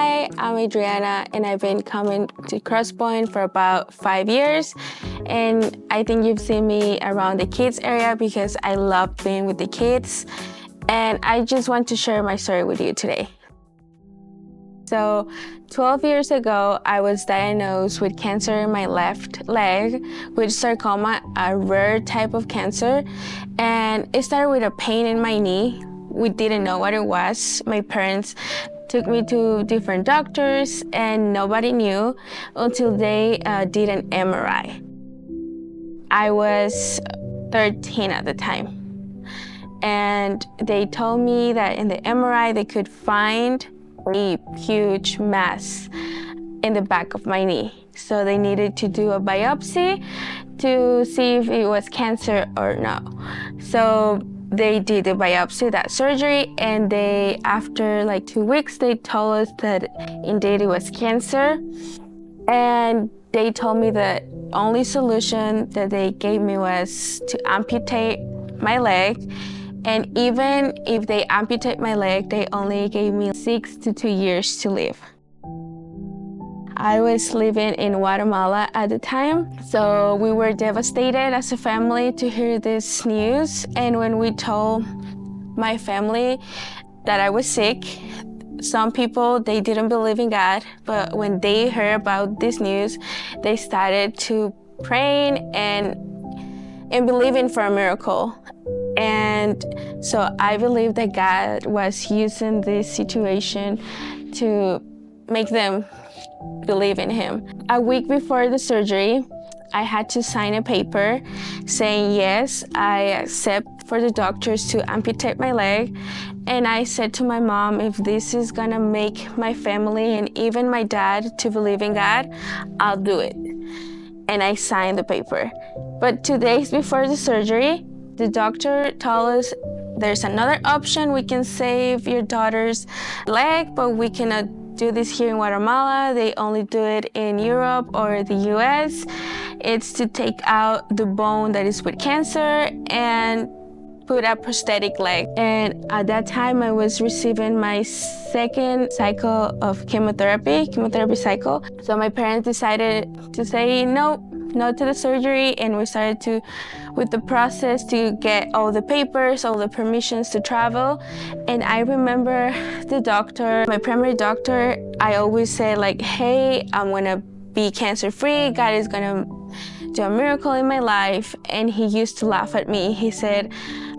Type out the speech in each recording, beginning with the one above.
Hi, I'm Adriana, and I've been coming to Crosspoint for about 5 years. And I think you've seen me around the kids area because I love being with the kids. And I just want to share my story with you today. So 12 years ago, I was diagnosed with cancer in my left leg, with sarcoma, a rare type of cancer. And it started with a pain in my knee. We didn't know what it was. My parents took me to different doctors and nobody knew until they did an MRI. I was 13 at the time. And they told me that in the MRI, they could find a huge mass in the back of my knee. So they needed to do a biopsy to see if it was cancer or no. So they did the biopsy, that surgery, and after like 2 weeks, they told us that indeed it was cancer. And they told me the only solution that they gave me was to amputate my leg. And even if they amputate my leg, they only gave me 6 to 2 years to live. I was living in Guatemala at the time, so we were devastated as a family to hear this news. And when we told my family that I was sick, some people, they didn't believe in God, but when they heard about this news, they started to praying and believing for a miracle. And so I believe that God was using this situation to make them believe in Him. A week before the surgery, I had to sign a paper saying, yes, I accept for the doctors to amputate my leg. And I said to my mom, if this is gonna make my family and even my dad to believe in God, I'll do it. And I signed the paper. But 2 days before the surgery, the doctor told us there's another option. We can save your daughter's leg, but we cannot do this here in Guatemala. They only do it in Europe or the US. It's to take out the bone that is with cancer and put a prosthetic leg. And at that time, I was receiving my second cycle of chemotherapy cycle. So my parents decided to say no to the surgery, and we started with the process to get all the papers, all the permissions to travel. And I remember the doctor, my primary doctor, I always say like, hey, I'm gonna be cancer-free. God is gonna do a miracle in my life. And he used to laugh at me. He said,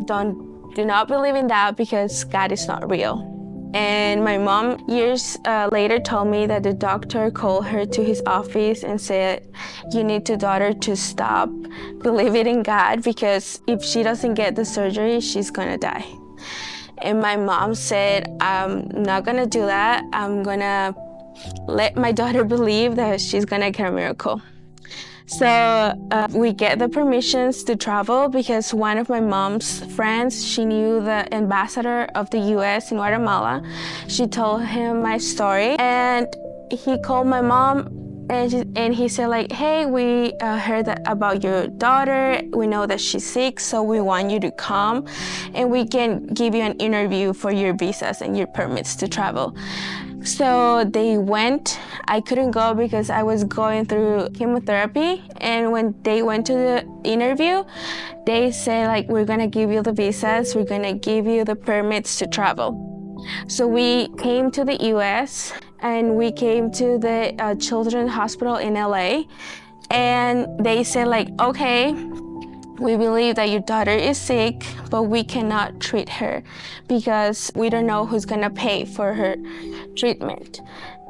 do not believe in that because God is not real. And my mom years later told me that the doctor called her to his office and said, you need your daughter to stop believing in God because if she doesn't get the surgery, she's gonna die. And my mom said, I'm not gonna do that. I'm gonna let my daughter believe that she's gonna get a miracle. So we get the permissions to travel because one of my mom's friends, she knew the ambassador of the US in Guatemala. She told him my story and he called my mom and he said like, hey, we heard about your daughter. We know that she's sick, so we want you to come and we can give you an interview for your visas and your permits to travel. So they went. I couldn't go because I was going through chemotherapy. And when they went to the interview, they said like, we're gonna give you the visas, we're gonna give you the permits to travel. So we came to the US and we came to the Children's Hospital in LA. And they said like, okay, we believe that your daughter is sick, but we cannot treat her because we don't know who's gonna pay for her treatment.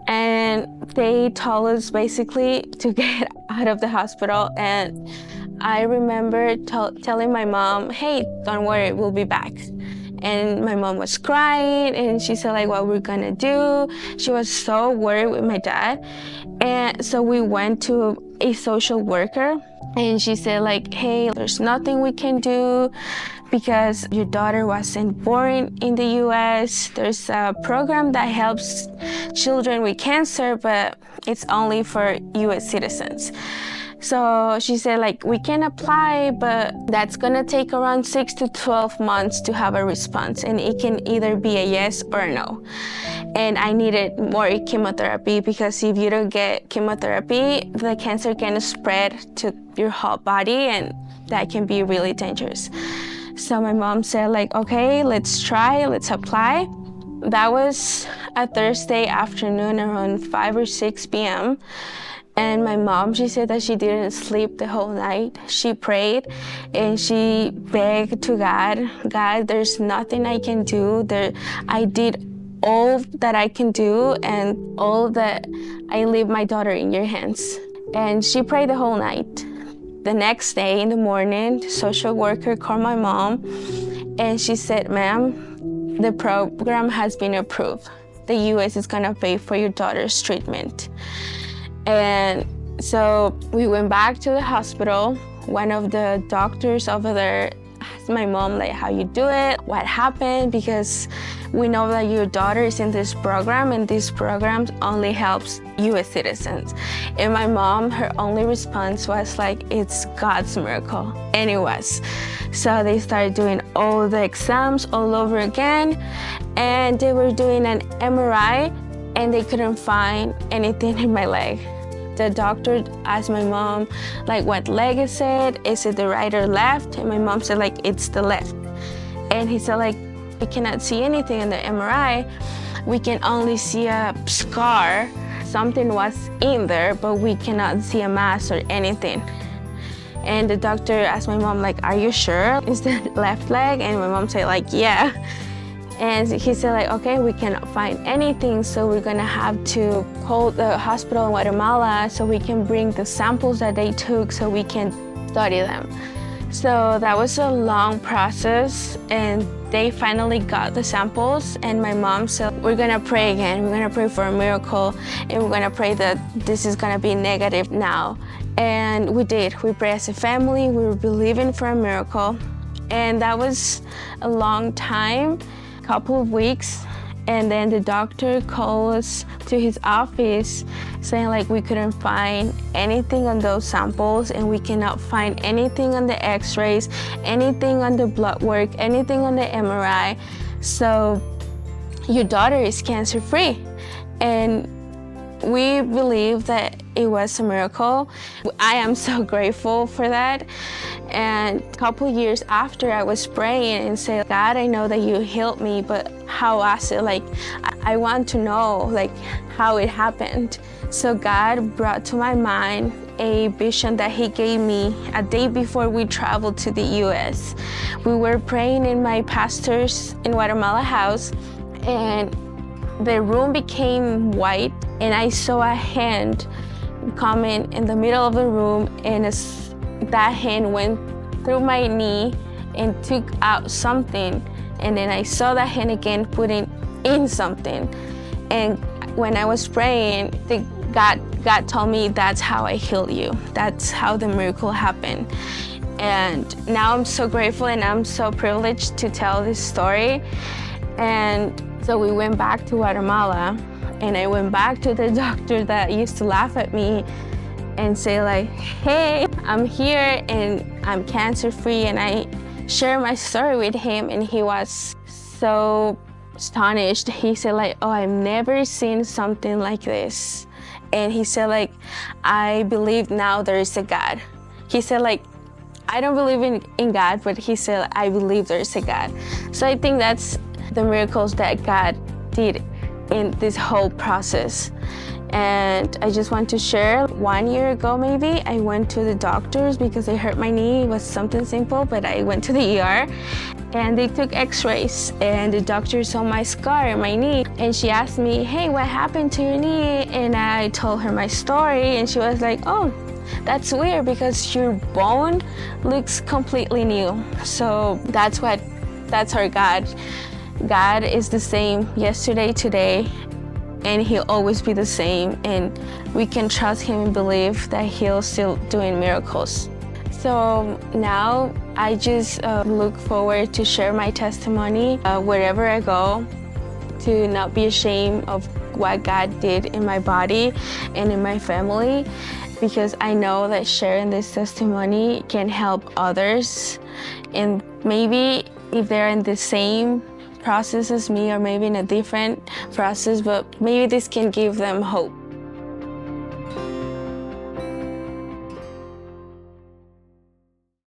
And they told us basically to get out of the hospital. And I remember telling my mom, hey, don't worry, we'll be back. And my mom was crying and she said like, what we're gonna do. She was so worried with my dad. And so we went to a social worker and she said like, hey, there's nothing we can do because your daughter wasn't born in the US. There's a program that helps children with cancer, but it's only for US citizens. So she said like, we can apply, but that's gonna take around 6 to 12 months to have a response. And it can either be a yes or a no. and I needed more chemotherapy, because if you don't get chemotherapy, the cancer can spread to your whole body, and that can be really dangerous. So my mom said like, okay, let's try, let's apply. That was a Thursday afternoon around 5 or 6 p.m. And my mom, she said that she didn't sleep the whole night. She prayed and she begged to God, God, there's nothing I can do. I did all that I can do, and all that I leave my daughter in your hands. And she prayed the whole night. The next day in the morning, the social worker called my mom and she said, ma'am, the program has been approved. The US is gonna pay for your daughter's treatment. And so we went back to the hospital. One of the doctors over there asked my mom like, how you do it, what happened, because we know that your daughter is in this program, and this program only helps US citizens. And my mom, her only response was like, it's God's miracle. And it was. So they started doing all the exams all over again, and they were doing an MRI and they couldn't find anything in my leg. The doctor asked my mom, like, what leg is it? Is it the right or left? And my mom said, like, it's the left. And he said, like, we cannot see anything in the MRI. We can only see a scar. Something was in there, but we cannot see a mass or anything. And the doctor asked my mom, like, are you sure it's the left leg? And my mom said, like, yeah. And he said, like, okay, we cannot find anything, so we're gonna have to call the hospital in Guatemala so we can bring the samples that they took so we can study them. So that was a long process, and they finally got the samples, and my mom said, we're gonna pray again, we're gonna pray for a miracle, and we're gonna pray that this is gonna be negative now. And we did. We prayed as a family, we were believing for a miracle, and that was a long time. Couple of weeks, and then the doctor called us to his office saying like we couldn't find anything on those samples, and we cannot find anything on the x-rays, anything on the blood work, anything on the MRI, so your daughter is cancer free. And we believe that it was a miracle. I am so grateful for that. And a couple years after, I was praying and said, God, I know that you healed me, but how was it? Like, I want to know like how it happened. So God brought to my mind a vision that he gave me a day before we traveled to the US. We were praying in my pastor's in Guatemala house, and the room became white, and I saw a hand coming in the middle of the room, and that hand went through my knee and took out something, and then I saw that hand again putting in something. And when I was praying, God told me, that's how I heal you. That's how the miracle happened. And now I'm so grateful, and I'm so privileged to tell this story. And so we went back to Guatemala, and I went back to the doctor that used to laugh at me and say like, hey, I'm here and I'm cancer free. And I shared my story with him, and he was so astonished. He said like, oh, I've never seen something like this. And he said like, I believe now there is a God. He said like, I don't believe in God, but he said, I believe there is a God. So I think that's the miracles that God did in this whole process. And I just want to share, 1 year ago maybe, I went to the doctors because I hurt my knee. It was something simple, but I went to the ER and they took x-rays, and the doctor saw my scar in my knee, and she asked me, hey, what happened to your knee? And I told her my story, and she was like, oh, that's weird because your bone looks completely new. So that's our God. God is the same yesterday, today, and he'll always be the same, and we can trust him and believe that he'll still doing miracles. So now I just look forward to share my testimony wherever I go, to not be ashamed of what God did in my body and in my family, because I know that sharing this testimony can help others. And maybe if they're in the same process as me, or maybe in a different process, but maybe this can give them hope.